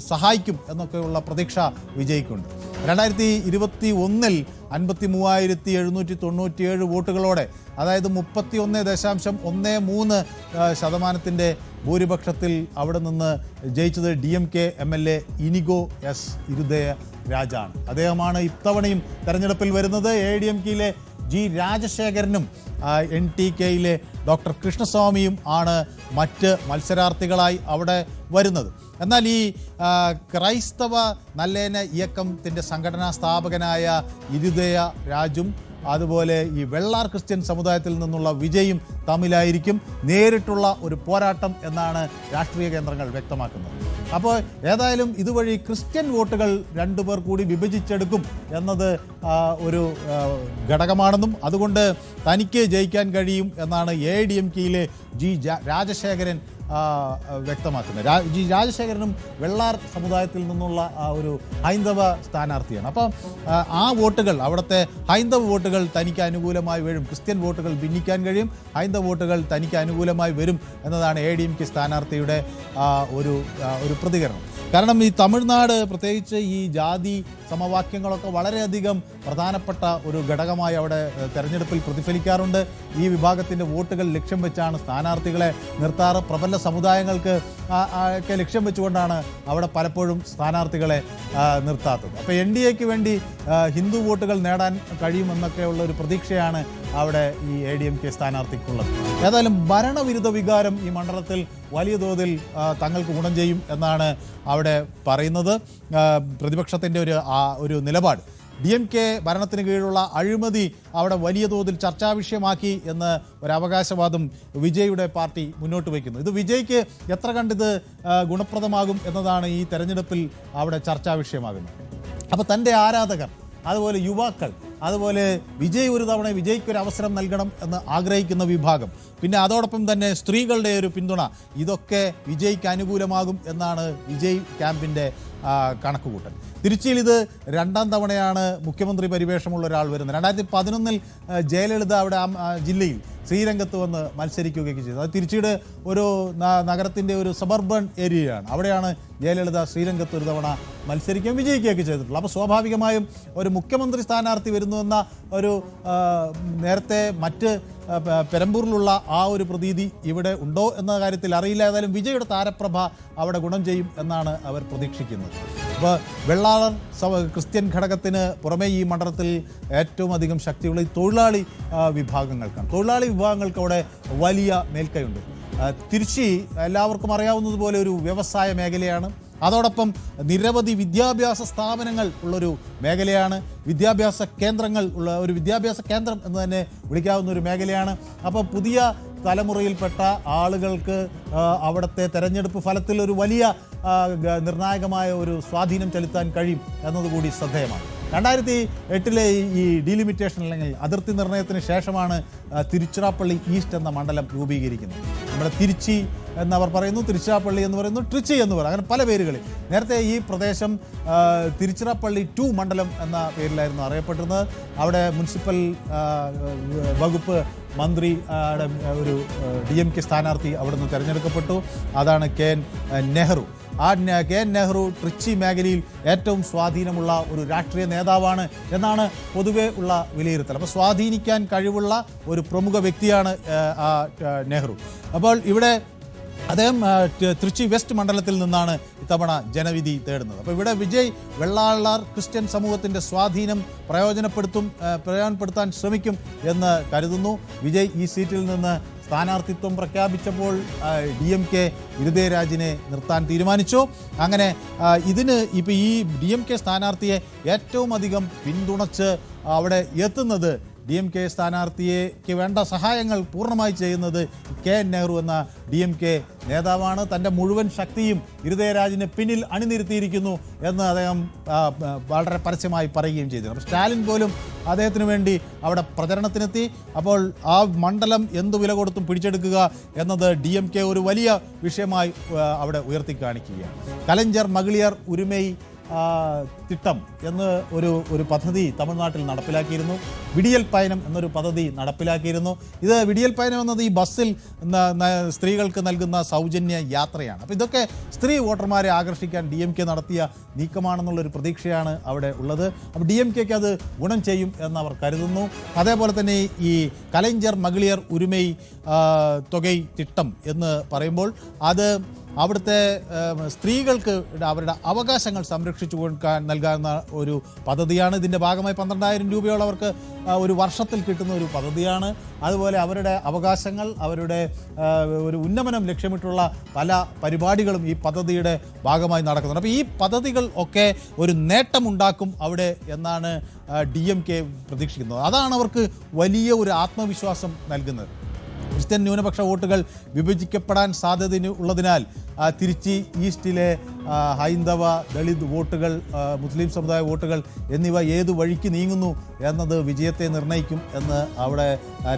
സഹായിക്കും എന്നൊക്കെയുള്ള പ്രതീക്ഷ വിജയ്ക്കുണ്ട്. 2021 53,797 വോട്ടുകളോടെ, അതായത് 31.13% ഭൂരിപക്ഷത്തിൽ അവിടെ നിന്ന് ജയിച്ചത് DMK MLA ഇനിഗോ എസ് ഇരുദയ രാജാണ്. അദ്ദേഹമാണ് ഇത്തവണയും തെരഞ്ഞെടുപ്പിൽ വരുന്നത്. ADMKയിലെ G രാജശേഖരനും NTKയിലെ ഡോക്ടർ കൃഷ്ണസ്വാമിയും ആണ് മറ്റ് മത്സരാർത്ഥികളായി അവിടെ വരുന്നത്. എന്നാൽ ഈ ക്രൈസ്തവ നല്ലേന ഇയക്കത്തിൻ്റെ സംഘടനാ സ്ഥാപകനായ ഇരുദയ രാജും അതുപോലെ ഈ വെള്ളാർ ക്രിസ്ത്യൻ സമുദായത്തിൽ നിന്നുള്ള വിജയും തമ്മിലായിരിക്കും നേരിട്ടുള്ള ഒരു പോരാട്ടം എന്നാണ് രാഷ്ട്രീയ കേന്ദ്രങ്ങൾ വ്യക്തമാക്കുന്നത്. അപ്പോൾ ഏതായാലും ഇതുവഴി ക്രിസ്ത്യൻ വോട്ടുകൾ രണ്ടുപേർ കൂടി വിഭജിച്ചെടുക്കും എന്നത് ഒരു ഘടകമാണെന്നും അതുകൊണ്ട് തനിക്ക് ജയിക്കാൻ കഴിയും എന്നാണ് ADMKയിലെ G രാജശേഖരൻ വ്യക്തമാക്കുന്നത്. G രാജശേഖരനും വെള്ളാർ സമുദായത്തിൽ നിന്നുള്ള ഒരു ഹൈന്ദവ സ്ഥാനാർത്ഥിയാണ്. അപ്പം ആ വോട്ടുകൾ, അവിടുത്തെ ഹൈന്ദവ വോട്ടുകൾ തനിക്ക് അനുകൂലമായി വരും. ക്രിസ്ത്യൻ വോട്ടുകൾ ഭിന്നിക്കാൻ കഴിയും, ഹൈന്ദവ വോട്ടുകൾ തനിക്ക് അനുകൂലമായി വരും എന്നതാണ് ADMK സ്ഥാനാർത്ഥിയുടെ ഒരു പ്രതികരണം. കാരണം ഈ തമിഴ്നാട്, പ്രത്യേകിച്ച് ഈ ജാതി സമവാക്യങ്ങളൊക്കെ വളരെയധികം പ്രധാനപ്പെട്ട ഒരു ഘടകമായി അവിടെ തെരഞ്ഞെടുപ്പിൽ പ്രതിഫലിക്കാറുണ്ട്. ഈ വിഭാഗത്തിൻ്റെ വോട്ടുകൾ ലക്ഷ്യം വെച്ചാണ് സ്ഥാനാർത്ഥികളെ നിർത്താറ്. പ്രബല സമുദായങ്ങൾക്ക് ഒക്കെ ലക്ഷ്യം വെച്ചുകൊണ്ടാണ് അവിടെ പലപ്പോഴും സ്ഥാനാർത്ഥികളെ നിർത്താത്തത്. അപ്പോൾ NDAക്ക് വേണ്ടി ഹിന്ദു വോട്ടുകൾ നേടാൻ കഴിയുമെന്നൊക്കെയുള്ള ഒരു പ്രതീക്ഷയാണ് അവിടെ ഈ ADMK സ്ഥാനാർത്ഥിക്കുള്ളത്. ഏതായാലും ഭരണവിരുദ്ധ വികാരം ഈ മണ്ഡലത്തിൽ വലിയ തോതിൽ തങ്ങൾക്ക് ഗുണം ചെയ്യും എന്നാണ് അവിടെ പറയുന്നത്. പ്രതിപക്ഷത്തിൻ്റെ ഒരു നിലപാട് DMK ഭരണത്തിന് കീഴിലുള്ള അഴിമതി അവിടെ വലിയ തോതിൽ ചർച്ചാ വിഷയമാക്കി എന്ന് ഒരു അവകാശവാദം വിജയുടെ പാർട്ടി മുന്നോട്ട് വയ്ക്കുന്നു. ഇത് വിജയ്ക്ക് എത്ര കണ്ടിത് ഗുണപ്രദമാകും എന്നതാണ് ഈ തെരഞ്ഞെടുപ്പിൽ അവിടെ ചർച്ചാ വിഷയമാകുന്നത്. അപ്പോൾ തൻ്റെ ആരാധകർ, അതുപോലെ യുവാക്കൾ, അതുപോലെ വിജയ് ഒരു തവണ വിജയ്ക്കൊരു അവസരം നൽകണം എന്ന് ആഗ്രഹിക്കുന്ന വിഭാഗം, പിന്നെ അതോടൊപ്പം തന്നെ സ്ത്രീകളുടെ ഒരു പിന്തുണ, ഇതൊക്കെ വിജയ്ക്ക് അനുകൂലമാകും എന്നാണ് വിജയ് ക്യാമ്പിൻ്റെ കണക്കുകൂട്ടൽ. തിരുച്ചിയിൽ ഇത് രണ്ടാം തവണയാണ് മുഖ്യമന്ത്രി പരിവേഷമുള്ള ഒരാൾ വരുന്നത്. 2011 ജയലളിത അവിടെ ജില്ലയിൽ ശ്രീരംഗത്ത് വന്ന് മത്സരിക്കുകയൊക്കെ ചെയ്തത്. അത് തിരുച്ചിയുടെ ഒരു നഗരത്തിൻ്റെ ഒരു സബർബൺ ഏരിയയാണ്. അവിടെയാണ് ജയലളിത ശ്രീരംഗത്ത് ഒരു തവണ മത്സരിക്കുകയും വിജയിക്കുകയൊക്കെ ചെയ്തിട്ടുള്ളത്. അപ്പോൾ സ്വാഭാവികമായും ഒരു മുഖ്യമന്ത്രി സ്ഥാനാർത്ഥി വരുന്നുവെന്ന ഒരു നേരത്തെ മറ്റ് പെരമ്പൂരിലുള്ള ആ ഒരു പ്രതീതി ഇവിടെ ഉണ്ടോ എന്ന കാര്യത്തിൽ അറിയില്ല. ഏതായാലും വിജയുടെ താരപ്രഭ അവിടെ ഗുണം ചെയ്യും എന്നാണ് അവർ പ്രതീക്ഷിക്കുന്നത്. അപ്പോൾ വെള്ളാളർ ക്രിസ്ത്യൻ ഘടകത്തിന് പുറമേ ഈ മണ്ഡലത്തിൽ ഏറ്റവും അധികം ശക്തിയുള്ള ഈ തൊഴിലാളി വിഭാഗങ്ങൾക്കാണ്. തൊഴിലാളി വിഭാഗങ്ങൾക്ക് അവിടെ വലിയ മേൽക്കൈയുണ്ട്. തിരുച്ചി എല്ലാവർക്കും അറിയാവുന്നതുപോലെ ഒരു വ്യവസായ മേഖലയാണ്. അതോടൊപ്പം നിരവധി വിദ്യാഭ്യാസ സ്ഥാപനങ്ങൾ ഉള്ളൊരു മേഖലയാണ്. വിദ്യാഭ്യാസ കേന്ദ്രങ്ങൾ ഉള്ള ഒരു വിദ്യാഭ്യാസ കേന്ദ്രം എന്ന് തന്നെ വിളിക്കാവുന്ന ഒരു മേഖലയാണ്. അപ്പോൾ പുതിയ തലമുറയിൽപ്പെട്ട ആളുകൾക്ക് അവിടുത്തെ തെരഞ്ഞെടുപ്പ് ഫലത്തിൽ ഒരു വലിയ നിർണായകമായ ഒരു സ്വാധീനം ചെലുത്താൻ കഴിയും എന്നതുകൂടി ശ്രദ്ധേയമാണ്. 2008 ഈ ഡീലിമിറ്റേഷൻ അല്ലെങ്കിൽ അതിർത്തി നിർണയത്തിന് ശേഷമാണ് തിരുച്ചിറപ്പള്ളി ഈസ്റ്റ് എന്ന മണ്ഡലം രൂപീകരിക്കുന്നത്. നമ്മുടെ തിരുച്ചി എന്നവർ പറയുന്നു, തിരുച്ചിറപ്പള്ളി എന്ന് പറയുന്നു, ട്രിച്ചി എന്ന് പറയുന്നു, അങ്ങനെ പല പേരുകളിൽ. നേരത്തെ ഈ പ്രദേശം തിരുച്ചിറപ്പള്ളി 2 മണ്ഡലം എന്ന പേരിലായിരുന്നു അറിയപ്പെട്ടിരുന്നത്. അവിടെ മുനിസിപ്പൽ വകുപ്പ് മന്ത്രി ഒരു DMK സ്ഥാനാർത്ഥി അവിടുന്ന് തിരഞ്ഞെടുക്കപ്പെട്ടു. അതാണ് KN നെഹ്റു. ആ KN നെഹ്റു ട്രിച്ചി മേഖലയിൽ ഏറ്റവും സ്വാധീനമുള്ള ഒരു രാഷ്ട്രീയ നേതാവാണ് എന്നാണ് പൊതുവെ ഉള്ള വിലയിരുത്തൽ. അപ്പോൾ സ്വാധീനിക്കാൻ കഴിവുള്ള ഒരു പ്രമുഖ വ്യക്തിയാണ് നെഹ്റു. അപ്പോൾ ഇവിടെ അദ്ദേഹം തൃച്ചി വെസ്റ്റ് മണ്ഡലത്തിൽ നിന്നാണ് ഇത്തവണ ജനവിധി തേടുന്നത്. അപ്പോൾ ഇവിടെ വിജയ് വെള്ളാളർ ക്രിസ്ത്യൻ സമൂഹത്തിൻ്റെ സ്വാധീനം പ്രയോജനപ്പെടുത്താൻ ശ്രമിക്കും എന്ന് കരുതുന്നു. വിജയ് ഈ സീറ്റിൽ നിന്ന് സ്ഥാനാർത്ഥിത്വം പ്രഖ്യാപിച്ചപ്പോൾ DMK ഇരുദയരാജിനെ നിർത്താൻ തീരുമാനിച്ചു. അങ്ങനെ ഇതിന് ഇപ്പോൾ ഈ DMK സ്ഥാനാർത്ഥിയെ ഏറ്റവും അധികം പിന്തുണച്ച് അവിടെ എത്തുന്നത് DMK സ്ഥാനാർത്ഥിക്ക് വേണ്ട സഹായങ്ങൾ പൂർണ്ണമായി ചെയ്യുന്നത് KN നെഹ്റു എന്ന DMK നേതാവാണ്. തൻ്റെ മുഴുവൻ ശക്തിയും ഇരുദയരാജിന് പിന്നിൽ അണിനിരത്തിയിരിക്കുന്നു എന്ന് അദ്ദേഹം വളരെ പരസ്യമായി പറയുകയും ചെയ്തിരുന്നു. അപ്പോൾ സ്റ്റാലിൻ പോലും അദ്ദേഹത്തിന് വേണ്ടി അവിടെ പ്രചരണത്തിനെത്തി. അപ്പോൾ ആ മണ്ഡലം എന്തു വില കൊടുത്തും പിടിച്ചെടുക്കുക എന്നത് DMK ഒരു വലിയ വിഷയമായി അവിടെ ഉയർത്തി കാണിക്കുകയാണ്. കലഞ്ചർ മകളിയർ ഉരുമൈ തിട്ടം എന്ന് ഒരു പദ്ധതി തമിഴ്നാട്ടിൽ നടപ്പിലാക്കിയിരുന്നു. വിടിയൽ പയനം എന്നൊരു പദ്ധതി നടപ്പിലാക്കിയിരുന്നു. ഇത് വിടിയൽ പയനം എന്നത് ഈ ബസ്സിൽ സ്ത്രീകൾക്ക് നൽകുന്ന സൗജന്യ യാത്രയാണ്. അപ്പോൾ ഇതൊക്കെ സ്ത്രീ വോട്ടർമാരെ ആകർഷിക്കാൻ DMK നടത്തിയ നീക്കമാണെന്നുള്ളൊരു പ്രതീക്ഷയാണ് അവിടെ ഉള്ളത്. അപ്പോൾ DMKക്ക് അത് ഗുണം ചെയ്യും എന്നവർ കരുതുന്നു. അതേപോലെ തന്നെ ഈ കലഞ്ചർ മകളിയർ ഉരുമൈ തുകൈ തിട്ടം എന്ന് പറയുമ്പോൾ അത് അവിടുത്തെ സ്ത്രീകൾക്ക് അവരുടെ അവകാശങ്ങൾ സംരക്ഷിച്ചു കൊടുക്കാൻ നൽകാവുന്ന ഒരു പദ്ധതിയാണ്. ഇതിൻ്റെ ഭാഗമായി 12,000 രൂപയോളം അവർക്ക് ഒരു വർഷത്തിൽ കിട്ടുന്ന ഒരു പദ്ധതിയാണ്. അതുപോലെ അവരുടെ അവകാശങ്ങൾ, അവരുടെ ഒരു ഉന്നമനം ലക്ഷ്യമിട്ടുള്ള പല പരിപാടികളും ഈ പദ്ധതിയുടെ ഭാഗമായി നടക്കുന്നുണ്ട്. അപ്പോൾ ഈ പദ്ധതികൾ ഒക്കെ ഒരു നേട്ടമുണ്ടാക്കും അവിടെ എന്നാണ് DMK പ്രതീക്ഷിക്കുന്നത്. അതാണ് അവർക്ക് വലിയ ഒരു ആത്മവിശ്വാസം നൽകുന്നത്. ക്രിസ്ത്യൻ ന്യൂനപക്ഷ വോട്ടുകൾ വിഭജിക്കപ്പെടാൻ സാധ്യതയുള്ളതിനാൽ തിരുച്ചി ഈസ്റ്റിലെ ഹൈന്ദവ ദളിത് വോട്ടുകൾ, മുസ്ലിം സമുദായ വോട്ടുകൾ എന്നിവ ഏത് വഴിക്ക് നീങ്ങുന്നു എന്നത് വിജയത്തെ നിർണ്ണയിക്കും എന്ന് അവിടെ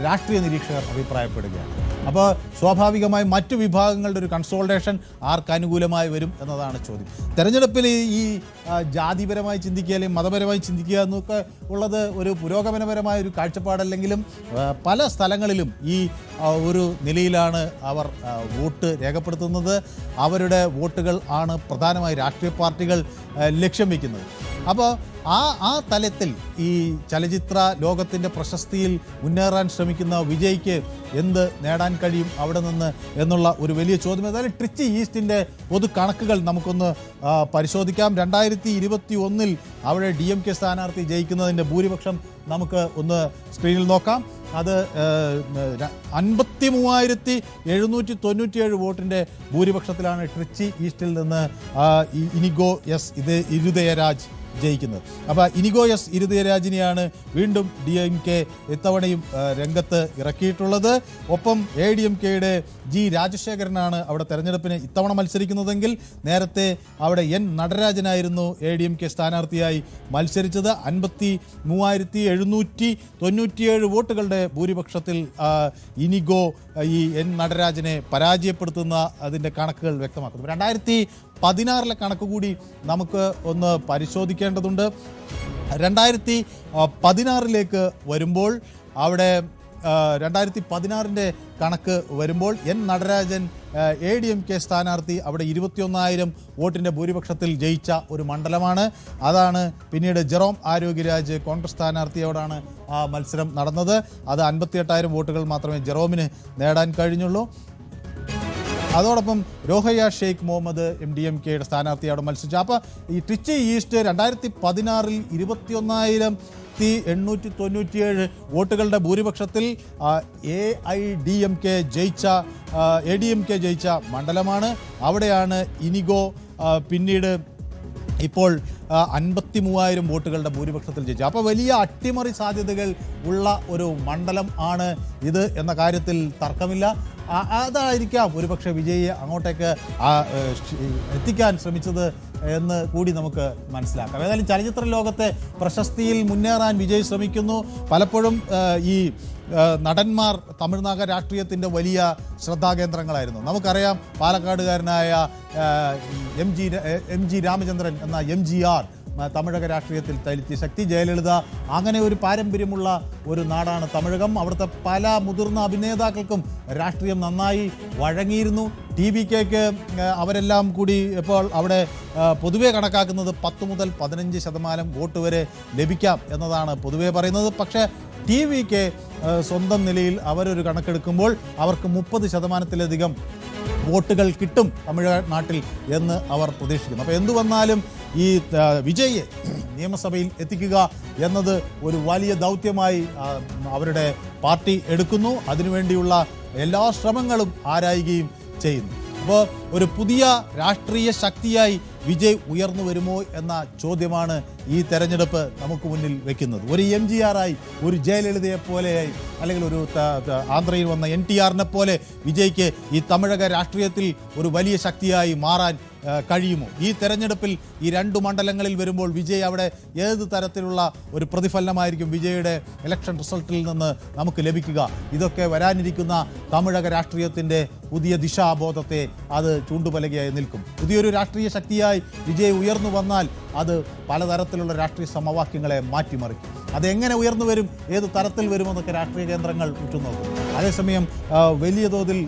രാഷ്ട്രീയ നിരീക്ഷകർ അഭിപ്രായപ്പെടുകയാണ്. അപ്പോൾ സ്വാഭാവികമായും മറ്റു വിഭാഗങ്ങളുടെ ഒരു കൺസോൾട്ടേഷൻ ആർക്ക് അനുകൂലമായി വരും എന്നതാണ് ചോദ്യം. തെരഞ്ഞെടുപ്പിൽ ഈ ജാതിപരമായി ചിന്തിക്കുക അല്ലെങ്കിൽ മതപരമായി ചിന്തിക്കുക എന്നൊക്കെ ഉള്ളത് ഒരു പുരോഗമനപരമായ ഒരു കാഴ്ചപ്പാടല്ലെങ്കിലും പല സ്ഥലങ്ങളിലും ഈ ഒരു നിലയിലാണ് അവർ വോട്ട് രേഖപ്പെടുത്തുന്നത്. അവരുടെ വോട്ടുകൾ ആണ് പ്രധാനമായി രാഷ്ട്രീയ പാർട്ടികൾ ലക്ഷ്യം വയ്ക്കുന്നത്. അപ്പോൾ ആ തലത്തിൽ ഈ ചലച്ചിത്ര ലോകത്തിൻ്റെ പ്രശസ്തിയിൽ മുന്നേറാൻ ശ്രമിക്കുന്ന വിജയ്ക്ക് എന്ത് നേടാൻ കഴിയും അവിടെ നിന്ന് എന്നുള്ള ഒരു വലിയ ചോദ്യം. ഏതായാലും ട്രിച്ചി ഈസ്റ്റിൻ്റെ പൊതു കണക്കുകൾ നമുക്കൊന്ന് പരിശോധിക്കാം. 2021 അവിടെ DMK സ്ഥാനാർത്ഥി ജയിക്കുന്നതിൻ്റെ ഭൂരിപക്ഷം നമുക്ക് ഒന്ന് സ്ക്രീനിൽ നോക്കാം. അത് 53,797 വോട്ടിൻ്റെ ഭൂരിപക്ഷത്തിലാണ് ട്രിച്ചി ഈസ്റ്റിൽ നിന്ന് ഇനിഗോ ഇരുദയരാജ് ജയിക്കുന്നത്. അപ്പോൾ ഇനിഗോ എസ് ഇരുദയരാജിനെയാണ് വീണ്ടും DMK ഇത്തവണയും രംഗത്ത് ഇറക്കിയിട്ടുള്ളത്. ഒപ്പം ADMKയുടെ G രാജശേഖരനാണ് അവിടെ തെരഞ്ഞെടുപ്പിന് ഇത്തവണ മത്സരിക്കുന്നതെങ്കിൽ നേരത്തെ അവിടെ N നടരാജനായിരുന്നു ADMK സ്ഥാനാർത്ഥിയായി മത്സരിച്ചത്. 53,797 വോട്ടുകളുടെ ഭൂരിപക്ഷത്തിൽ ഇനിഗോ ഈ N നടരാജനെ പരാജയപ്പെടുത്തുന്ന അതിൻ്റെ കണക്കുകൾ വ്യക്തമാക്കുന്നു. 2016 കണക്ക് കൂടി നമുക്ക് ഒന്ന് പരിശോധിക്കേണ്ടതുണ്ട്. 2016 വരുമ്പോൾ അവിടെ 2016 കണക്ക് വരുമ്പോൾ N നടരാജൻ ADMK സ്ഥാനാർത്ഥി അവിടെ 21,000 വോട്ടിൻ്റെ ഭൂരിപക്ഷത്തിൽ ജയിച്ച ഒരു മണ്ഡലമാണ്. അതാണ് പിന്നീട് ജെറോം ആരോഗ്യരാജ് കോൺഗ്രസ് സ്ഥാനാർത്ഥിയോടാണ് ആ മത്സരം നടന്നത്. അത് 58,000 വോട്ടുകൾ മാത്രമേ ജെറോമിന് നേടാൻ കഴിഞ്ഞുള്ളൂ. അതോടൊപ്പം രോഹയ്യ ഷെയ്ഖ് മുഹമ്മദ് MDMKയുടെ സ്ഥാനാർത്ഥി അവിടെ മത്സരിച്ചു. അപ്പോൾ ഈ ട്രിച്ചി ഈസ്റ്റ് 2016 21,897 വോട്ടുകളുടെ ഭൂരിപക്ഷത്തിൽ ADMK ജയിച്ച മണ്ഡലമാണ്. അവിടെയാണ് ഇനിഗോ പിന്നീട് ഇപ്പോൾ 53,000 വോട്ടുകളുടെ ഭൂരിപക്ഷത്തിൽ ജയിച്ചു. അപ്പോൾ വലിയ അട്ടിമറി സാധ്യതകൾ ഉള്ള ഒരു മണ്ഡലം ആണ് ഇത് എന്ന കാര്യത്തിൽ തർക്കമില്ല. അതായിരിക്കാം ഒരുപക്ഷെ വിജയിയെ അങ്ങോട്ടേക്ക് എത്തിക്കാൻ ശ്രമിച്ചത് എന്ന് കൂടി നമുക്ക് മനസ്സിലാക്കാം. ഏതായാലും ചലച്ചിത്ര ലോകത്തെ പ്രശസ്തിയിൽ മുന്നേറാൻ വിജയ് ശ്രമിക്കുന്നു. പലപ്പോഴും ഈ നടന്മാർ തമിഴ്നാട് രാഷ്ട്രീയത്തിൻ്റെ വലിയ ശ്രദ്ധാകേന്ദ്രങ്ങളായിരുന്നു. നമുക്കറിയാം പാലക്കാടുകാരനായ MG രാമചന്ദ്രൻ എന്ന MGR തമിഴക രാഷ്ട്രീയത്തിൽ തലിച്ച ശക്തി, ജയലളിത, അങ്ങനെ ഒരു പാരമ്പര്യമുള്ള ഒരു നാടാണ് തമിഴകം. അവിടുത്തെ പല മുതിർന്ന അഭിനേതാക്കൾക്കും രാഷ്ട്രീയം നന്നായി വഴങ്ങിയിരുന്നു. TVKക്ക് അവരെല്ലാം കൂടി ഇപ്പോൾ അവിടെ പൊതുവെ കണക്കാക്കുന്നത് 10 മുതൽ 15% വോട്ട് വരെ ലഭിക്കാം എന്നതാണ് പൊതുവെ പറയുന്നത്. പക്ഷേ TVK സ്വന്തം നിലയിൽ അവരൊരു കണക്കെടുക്കുമ്പോൾ അവർക്ക് 30%-ലധികം വോട്ടുകൾ കിട്ടും തമിഴ്നാട്ടിൽ എന്ന് അവർ പ്രതീക്ഷിക്കുന്നു. അപ്പോൾ എന്തു വന്നാലും ഈ വിജയെ നിയമസഭയിൽ എത്തിക്കുക എന്നത് ഒരു വലിയ ദൗത്യമായി അവരുടെ പാർട്ടി എടുക്കുന്നു. അതിനുവേണ്ടിയുള്ള എല്ലാ ശ്രമങ്ങളും ആരായുകയും ചെയ്യുന്നു. അപ്പോൾ ഒരു പുതിയ രാഷ്ട്രീയ ശക്തിയായി വിജയ് ഉയർന്നു വരുമോ എന്ന ചോദ്യമാണ് ഈ തെരഞ്ഞെടുപ്പ് നമുക്ക് മുന്നിൽ വെക്കുന്നത്. ഒരു MGR ആയി, ഒരു ജയലളിതയെ പോലെയായി, അല്ലെങ്കിൽ ഒരു ആന്ധ്രയിൽ വന്ന NTRനെ പോലെ വിജയ്ക്ക് ഈ തമിഴക രാഷ്ട്രീയത്തിൽ ഒരു വലിയ ശക്തിയായി മാറാൻ കഴിയുമോ? ഈ തെരഞ്ഞെടുപ്പിൽ ഈ 2 മണ്ഡലങ്ങളിൽ വരുമ്പോൾ വിജയ് അവിടെ ഏത് തരത്തിലുള്ള ഒരു പ്രതിഫലനമായിരിക്കും വിജയുടെ ഇലക്ഷൻ റിസൾട്ടിൽ നിന്ന് നമുക്ക് ലഭിക്കുക? ഇതൊക്കെ വരാനിരിക്കുന്ന തമിഴക രാഷ്ട്രീയത്തിൻ്റെ പുതിയ ദിശാബോധത്തെ അത് ചൂണ്ടുപലകയായി നിൽക്കും. പുതിയൊരു രാഷ്ട്രീയ ശക്തിയായി വിജയ് ഉയർന്നു വന്നാൽ അത് പലതരത്തിലുള്ള രാഷ്ട്രീയ സമവാക്യങ്ങളെ മാറ്റിമറിക്കും. അതെങ്ങനെ ഉയർന്നു വരും, ഏത് തരത്തിൽ വരുമെന്നൊക്കെ രാഷ്ട്രീയ കേന്ദ്രങ്ങൾ ഉറ്റുനോക്കും. അതേസമയം വലിയ തോതിൽ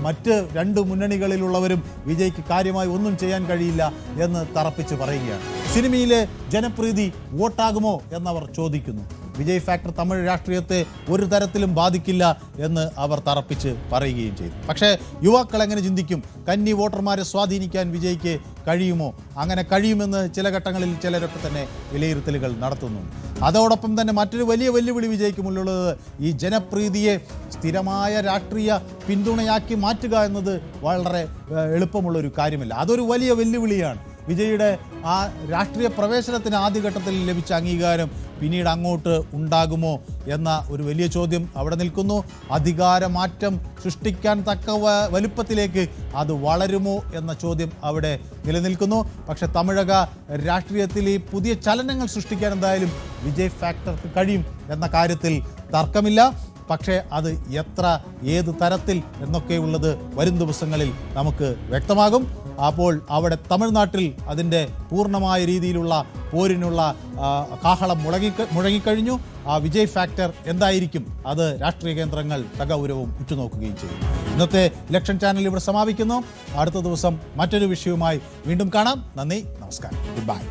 മറ്റ് 2 മുന്നണികളിലുള്ളവരും വിജയ്ക്ക് കാര്യമായി ഒന്നും ചെയ്യാൻ കഴിയില്ല എന്ന് തറപ്പിച്ച് പറയുകയാണ്. സിനിമയിലെ ജനപ്രീതി വോട്ടാകുമോ എന്നവർ ചോദിക്കുന്നു. വിജയ് ഫാക്ടർ തമിഴ് രാഷ്ട്രീയത്തെ ഒരു തരത്തിലും ബാധിക്കില്ല എന്ന് അവർ തറപ്പിച്ച് പറയുകയും ചെയ്തു. പക്ഷേ യുവാക്കൾ എങ്ങനെ ചിന്തിക്കും? കന്നി വോട്ടർമാരെ സ്വാധീനിക്കാൻ വിജയ്ക്ക് കഴിയുമോ? അങ്ങനെ കഴിയുമെന്ന് ചില ഘട്ടങ്ങളിൽ ചിലരൊക്കെ തന്നെ വിലയിരുത്തലുകൾ നടത്തുന്നു. അതോടൊപ്പം തന്നെ മറ്റൊരു വലിയ വെല്ലുവിളി വിജയ്ക്ക് മുന്നിലുള്ളത് ഈ ജനപ്രീതിയെ സ്ഥിരമായ രാഷ്ട്രീയ പിന്തുണയാക്കി മാറ്റുക എന്നത് വളരെ എളുപ്പമുള്ളൊരു കാര്യമല്ല. അതൊരു വലിയ വെല്ലുവിളിയാണ്. വിജയുടെ ആ രാഷ്ട്രീയ പ്രവേശനത്തിന് ആദ്യഘട്ടത്തിൽ ലഭിച്ച അംഗീകാരം പിന്നീട് അങ്ങോട്ട് ഉണ്ടാകുമോ എന്ന ഒരു വലിയ ചോദ്യം അവിടെ നിൽക്കുന്നു. അധികാരമാറ്റം സൃഷ്ടിക്കാൻ തക്ക വലുപ്പത്തിലേക്ക് അത് വളരുമോ എന്ന ചോദ്യം അവിടെ നിലനിൽക്കുന്നു. പക്ഷേ തമിഴക രാഷ്ട്രീയത്തിൽ ഈ പുതിയ ചലനങ്ങൾ സൃഷ്ടിക്കാൻ എന്തായാലും വിജയ് ഫാക്ടർക്ക് കഴിയും എന്ന കാര്യത്തിൽ തർക്കമില്ല. പക്ഷേ അത് എത്ര, ഏത് തരത്തിൽ എന്നൊക്കെയുള്ളത് വരും ദിവസങ്ങളിൽ നമുക്ക് വ്യക്തമാകും. അപ്പോൾ അവിടെ തമിഴ്നാട്ടിൽ അതിൻ്റെ പൂർണ്ണമായ രീതിയിലുള്ള പോരിനുള്ള കാഹളം മുഴങ്ങിക്കഴിഞ്ഞു. ആ വിജയ് ഫാക്ടർ എന്തായിരിക്കും, അത് രാഷ്ട്രീയ കേന്ദ്രങ്ങൾ സഗൗരവം ഉറ്റുനോക്കുകയും ചെയ്യും. ഇന്നത്തെ ഇലക്ഷൻ ചാനൽ ഇവിടെ സമാപിക്കുന്നു. അടുത്ത ദിവസം മറ്റൊരു വിഷയവുമായി വീണ്ടും കാണാം. നന്ദി, നമസ്കാരം, ഗുഡ് ബൈ.